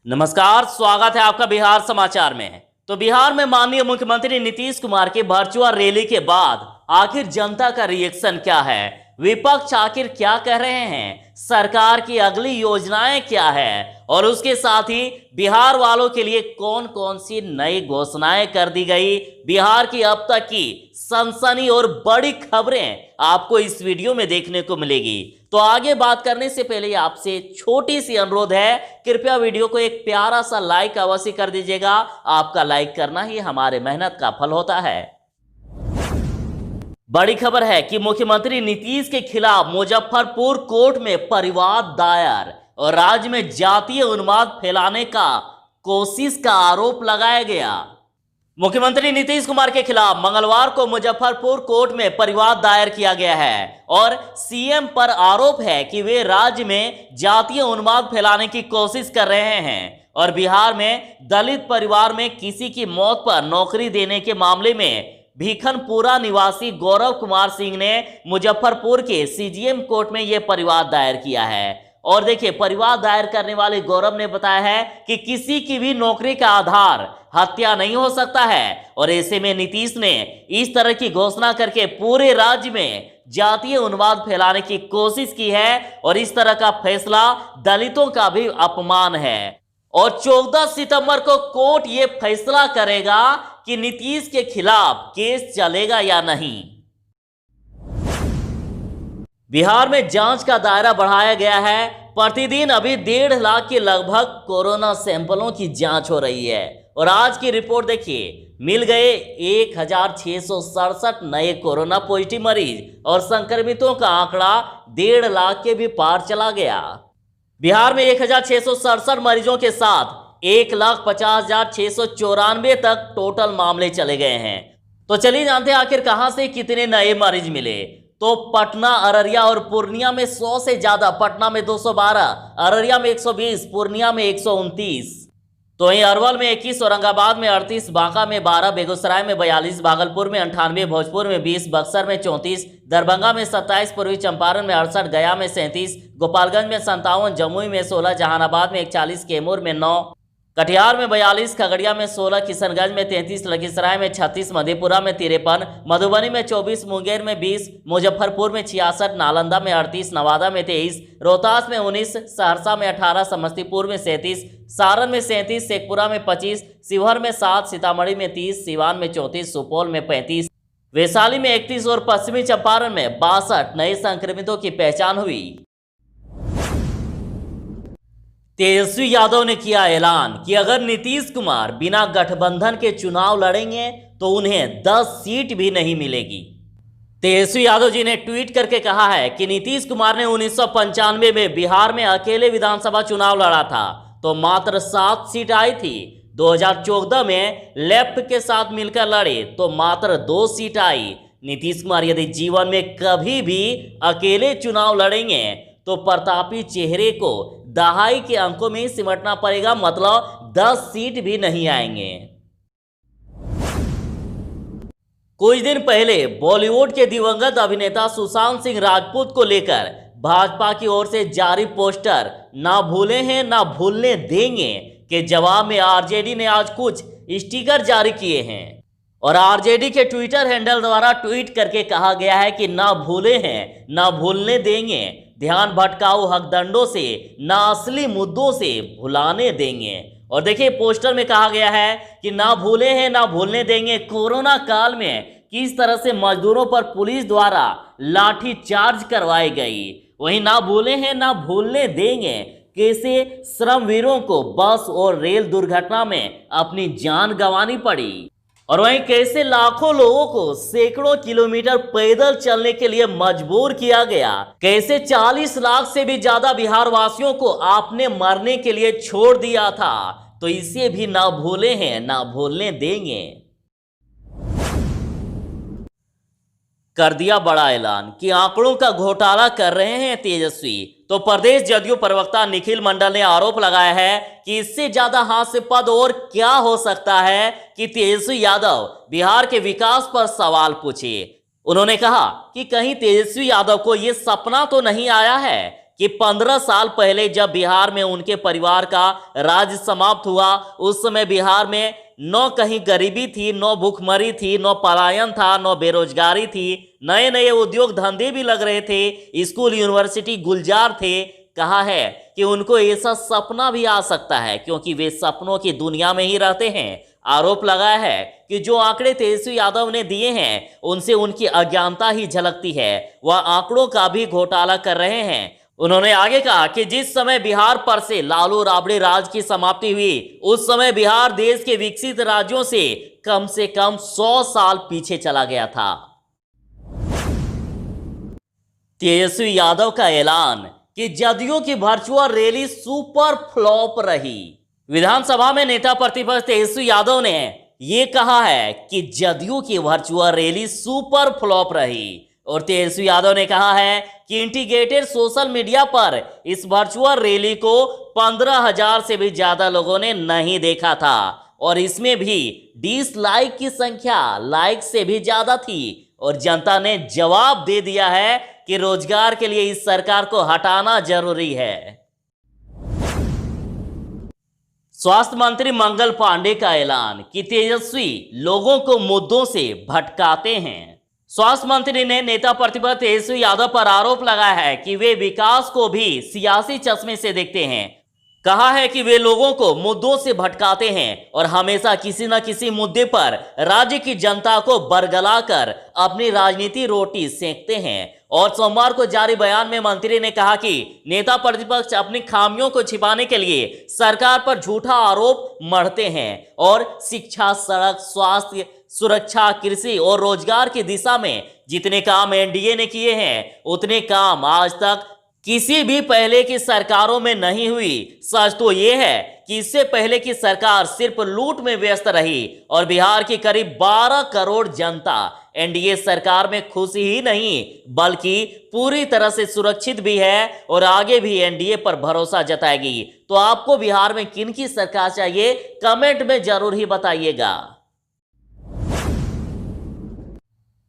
नमस्कार, स्वागत है आपका बिहार समाचार में। तो बिहार में माननीय मुख्यमंत्री नीतीश कुमार की वर्चुअल रैली के बाद आखिर जनता का रिएक्शन क्या है, विपक्ष आखिर क्या कह रहे हैं, सरकार की अगली योजनाएं क्या है और उसके साथ ही बिहार वालों के लिए कौन कौन सी नई घोषणाएं कर दी गई, बिहार की अब तक की सनसनी और बड़ी खबरें आपको इस वीडियो में देखने को मिलेगी। तो आगे बात करने से पहले आपसे छोटी सी अनुरोध है, कृपया वीडियो को एक प्यारा सा लाइक अवश्य कर दीजिएगा। आपका लाइक करना ही हमारे मेहनत का फल होता है। बड़ी खबर है कि मुख्यमंत्री नीतीश के खिलाफ मुजफ्फरपुर कोर्ट में परिवाद दायर और राज्य में जातीय उन्माद फैलाने का कोशिश का आरोप लगाया गया। मुख्यमंत्री नीतीश कुमार के खिलाफ मंगलवार को मुजफ्फरपुर कोर्ट में परिवाद दायर किया गया है और सीएम पर आरोप है कि वे राज्य में जातीय उन्माद फैलाने की कोशिश कर रहे हैं और बिहार में दलित परिवार में किसी की मौत पर नौकरी देने के मामले में भीखनपुरा निवासी गौरव कुमार सिंह ने मुजफ्फरपुर के सीजीएम कोर्ट में यह परिवाद दायर किया है। और देखिए, परिवाद दायर करने वाले गौरव ने बताया है कि किसी की भी नौकरी का आधार हत्या नहीं हो सकता है और ऐसे में नीतीश ने इस तरह की घोषणा करके पूरे राज्य में जातीय उन्माद फैलाने की कोशिश की है और इस तरह का फैसला दलितों का भी अपमान है। और 14 सितंबर को कोर्ट ये फैसला करेगा कि नीतीश के खिलाफ केस चलेगा या नहीं। बिहार में जांच का दायरा बढ़ाया गया है। प्रतिदिन अभी 1.5 लाख के लगभग कोरोना सैंपलों की जांच हो रही है और आज की रिपोर्ट देखिए, मिल गए 1667 नए कोरोना पॉजिटिव मरीज और संक्रमितों का आंकड़ा 1.5 लाख के भी पार चला गया। बिहार में 1667 मरीजों के साथ 1,50,694 तक टोटल मामले चले गए हैं। तो चलिए जानते हैं आखिर कहां से कितने नए मरीज मिले। तो पटना, अररिया और पूर्णिया में 100 से ज्यादा। पटना में 212, अररिया में 120, पूर्णिया में 129। तो वहीं अरवल में 21, औरंगाबाद में 38, बांका में 12, बेगूसराय में 42, भागलपुर में 98, भोजपुर में 20, बक्सर में 34, दरभंगा में 27, पूर्वी चंपारण में 68, गया में 37, गोपालगंज में 57, जमुई में 16, जहानाबाद में 41, कैमूर में 9, कटिहार में 42, खगड़िया में 16, किशनगंज में 33, लखीसराय में 36, मधेपुरा में 53, मधुबनी में 24, मुंगेर में 20, मुजफ्फरपुर में 66, नालंदा में 38, नवादा में 23, रोहतास में 19, सहरसा में 18, समस्तीपुर में 37, सारण में 37, शेखपुरा में 25, शिवहर में 7, सीतामढ़ी में 30, सिवान में 34, सुपौल में 35, वैशाली में 31 और पश्चिमी चंपारण में 62 नए संक्रमितों की पहचान हुई। तेजस्वी यादव ने किया ऐलान कि अगर नीतीश कुमार बिना गठबंधन के चुनाव लड़ेंगे तो उन्हें 10 सीट भी नहीं मिलेगी। तेजस्वी यादव जी ने ट्वीट करके कहा है कि नीतीश कुमार ने 1995 में बिहार में अकेले विधानसभा चुनाव लड़ा था तो मात्र 7 सीट आई थी। 2014 में लेफ्ट के साथ मिलकर लड़े तो मात्र 2 सीट आई। नीतीश कुमार यदि जीवन में कभी भी अकेले चुनाव लड़ेंगे तो प्रतापी चेहरे को दहाई के अंकों में सिमटना पड़ेगा, मतलब 10 सीट भी नहीं आएंगे। कुछ दिन पहले बॉलीवुड के दिवंगत अभिनेता सुशांत सिंह राजपूत को लेकर भाजपा की ओर से जारी पोस्टर ना भूले हैं ना भूलने देंगे के जवाब में आरजेडी ने आज कुछ स्टिकर जारी किए हैं और आरजेडी के ट्विटर हैंडल द्वारा ट्वीट करके कहा गया है कि ना भूले हैं ना भूलने देंगे, ध्यान भटकाऊ हकदंडों से ना असली मुद्दों से भुलाने देंगे। और देखिए, पोस्टर में कहा गया है कि ना भूले हैं ना भूलने देंगे कोरोना काल में किस तरह से मजदूरों पर पुलिस द्वारा लाठी चार्ज करवाई गई। वहीं ना भूले हैं ना भूलने देंगे कैसे श्रमवीरों को बस और रेल दुर्घटना में अपनी जान गंवानी पड़ी और वहीं कैसे लाखों लोगों को सैकड़ों किलोमीटर पैदल चलने के लिए मजबूर किया गया, कैसे 40 लाख से भी ज्यादा बिहार वासियों को आपने मरने के लिए छोड़ दिया था। तो इसे भी ना भूले हैं ना भूलने देंगे। कर दिया बड़ा ऐलान कि आंकड़ों का घोटाला कर रहे हैं तेजस्वी। तो प्रदेश जदयू प्रवक्ता निखिल मंडल ने आरोप लगाया है कि इससे ज्यादा हास्यास्पद और क्या हो सकता है कि तेजस्वी यादव बिहार के विकास पर सवाल पूछे। उन्होंने कहा कि कहीं तेजस्वी यादव को यह सपना तो नहीं आया है कि 15 साल पहले जब बिहार में उनके परिवार का राज समाप्त हुआ, उस समय बिहार में न कहीं गरीबी थी, न भूखमरी थी, न पलायन था, न बेरोजगारी थी, नए नए उद्योग धंधे भी लग रहे थे, स्कूल यूनिवर्सिटी गुलजार थे। कहा है कि उनको ऐसा सपना भी आ सकता है क्योंकि वे सपनों की दुनिया में ही रहते हैं। आरोप लगाया है कि जो आंकड़े तेजस्वी यादव ने दिए हैं उनसे उनकी अज्ञानता ही झलकती है, वह आंकड़ों का भी घोटाला कर रहे हैं। उन्होंने आगे कहा कि जिस समय बिहार पर से लालू राबड़ी राज की समाप्ति हुई, उस समय बिहार देश के विकसित राज्यों से कम 100 साल पीछे चला गया था। तेजस्वी यादव का ऐलान कि जदयू की वर्चुअल रैली सुपर फ्लॉप रही। विधानसभा में नेता प्रतिपक्ष तेजस्वी यादव ने यह कहा है कि जदयू की वर्चुअल रैली सुपर फ्लॉप रही और तेजस्वी यादव ने कहा है कि इंटीग्रेटेड सोशल मीडिया पर इस वर्चुअल रैली को 15,000 से भी ज्यादा लोगों ने नहीं देखा था और इसमें भी डिसलाइक की संख्या लाइक से भी ज्यादा थी और जनता ने जवाब दे दिया है कि रोजगार के लिए इस सरकार को हटाना जरूरी है। स्वास्थ्य मंत्री मंगल पांडे का ऐलान कि तेजस्वी लोगों को मुद्दों से भटकाते हैं। स्वास्थ्य मंत्री ने नेता प्रतिपक्ष तेजस्वी यादव पर आरोप लगाया है कि वे विकास को भी सियासी चश्मे से देखते हैं। कहा है कि वे लोगों को मुद्दों से भटकाते हैं और हमेशा किसी न किसी मुद्दे पर राज्य की जनता को बरगलाकर अपनी राजनीति रोटी सेंकते हैं। और सोमवार को जारी बयान में मंत्री ने कहा कि नेता प्रतिपक्ष अपनी खामियों को छिपाने के लिए सरकार पर झूठा आरोप मढ़ते हैं और शिक्षा, सड़क, स्वास्थ्य, सुरक्षा, कृषि और रोजगार की दिशा में जितने काम एनडीए ने किए हैं उतने काम आज तक किसी भी पहले की सरकारों में नहीं हुई। सच तो यह है कि इससे पहले की सरकार सिर्फ लूट में व्यस्त रही और बिहार की करीब 12 करोड़ जनता एनडीए सरकार में खुश ही नहीं बल्कि पूरी तरह से सुरक्षित भी है और आगे भी एनडीए पर भरोसा जताएगी। तो आपको बिहार में किन की सरकार चाहिए, कमेंट में जरूर ही बताइएगा।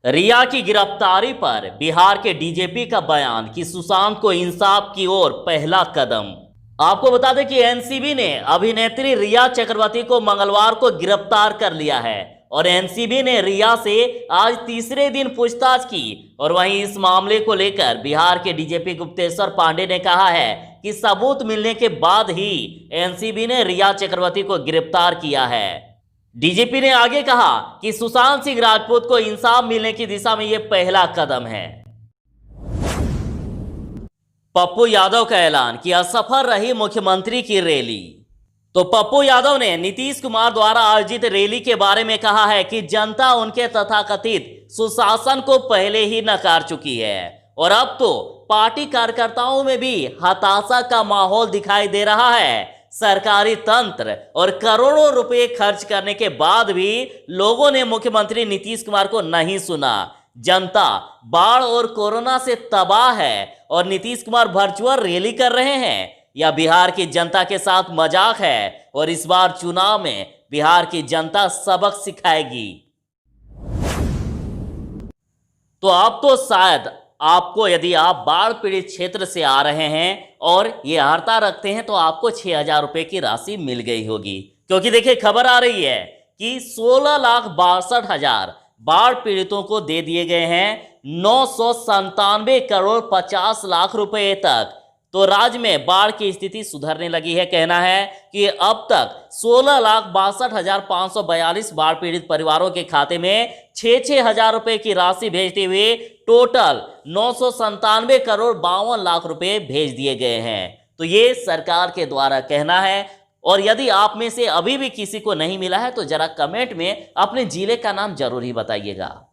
रिया की गिरफ्तारी पर बिहार के डीजीपी का बयान कि सुशांत को इंसाफ की ओर पहला कदम। आपको बता दें कि एनसीबी ने अभिनेत्री रिया चक्रवर्ती को मंगलवार को गिरफ्तार कर लिया है और एनसीबी ने रिया से आज तीसरे दिन पूछताछ की और वहीं इस मामले को लेकर बिहार के डीजीपी गुप्तेश्वर पांडे ने कहा है कि सबूत मिलने के बाद ही एनसीबी ने रिया चक्रवर्ती को गिरफ्तार किया है। डीजीपी ने आगे कहा कि सुशांत सिंह राजपूत को इंसाफ मिलने की दिशा में यह पहला कदम है। पप्पू यादव का ऐलान कि असफल रही मुख्यमंत्री की रैली। तो पप्पू यादव ने नीतीश कुमार द्वारा आयोजित रैली के बारे में कहा है कि जनता उनके तथाकथित सुशासन को पहले ही नकार चुकी है और अब तो पार्टी कार्यकर्ताओं में भी हताशा का माहौल दिखाई दे रहा है। सरकारी तंत्र और करोड़ों रुपए खर्च करने के बाद भी लोगों ने मुख्यमंत्री नीतीश कुमार को नहीं सुना। जनता बाढ़ और कोरोना से तबाह है और नीतीश कुमार वर्चुअल रैली कर रहे हैं। यह बिहार की जनता के साथ मजाक है और इस बार चुनाव में बिहार की जनता सबक सिखाएगी। तो आप तो शायद आपको यदि आप बाढ़ पीड़ित क्षेत्र से आ रहे हैं और ये अर्हता रखते हैं तो आपको 6,000 रुपए की राशि मिल गई होगी, क्योंकि देखिए खबर आ रही है कि 16,62,000 बाढ़ पीड़ितों को दे दिए गए हैं 997 करोड़ 50 लाख रुपए तक। तो राज्य में बाढ़ की स्थिति सुधरने लगी है। कहना है कि अब तक 16,62,542 बाढ़ पीड़ित परिवारों के खाते में 6,000 रुपए की राशि भेजते हुए टोटल 997 करोड़ 52 लाख रुपए भेज दिए गए हैं। तो ये सरकार के द्वारा कहना है और यदि आप में से अभी भी किसी को नहीं मिला है तो जरा कमेंट में अपने जिले का नाम जरूर ही बताइएगा।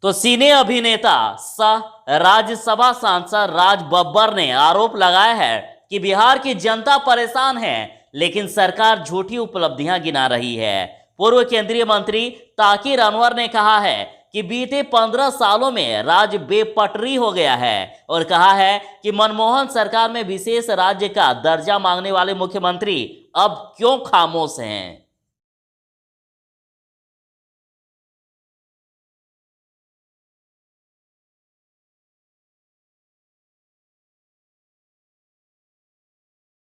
तो सिने अभिनेता सह राज्यसभा सांसद राज बब्बर ने आरोप लगाया है कि बिहार की जनता परेशान है लेकिन सरकार झूठी उपलब्धियां गिना रही है। पूर्व केंद्रीय मंत्री ताकिर अनवर ने कहा है कि बीते 15 सालों में राज्य बेपटरी हो गया है और कहा है कि मनमोहन सरकार में विशेष राज्य का दर्जा मांगने वाले मुख्यमंत्री अब क्यों खामोश हैं।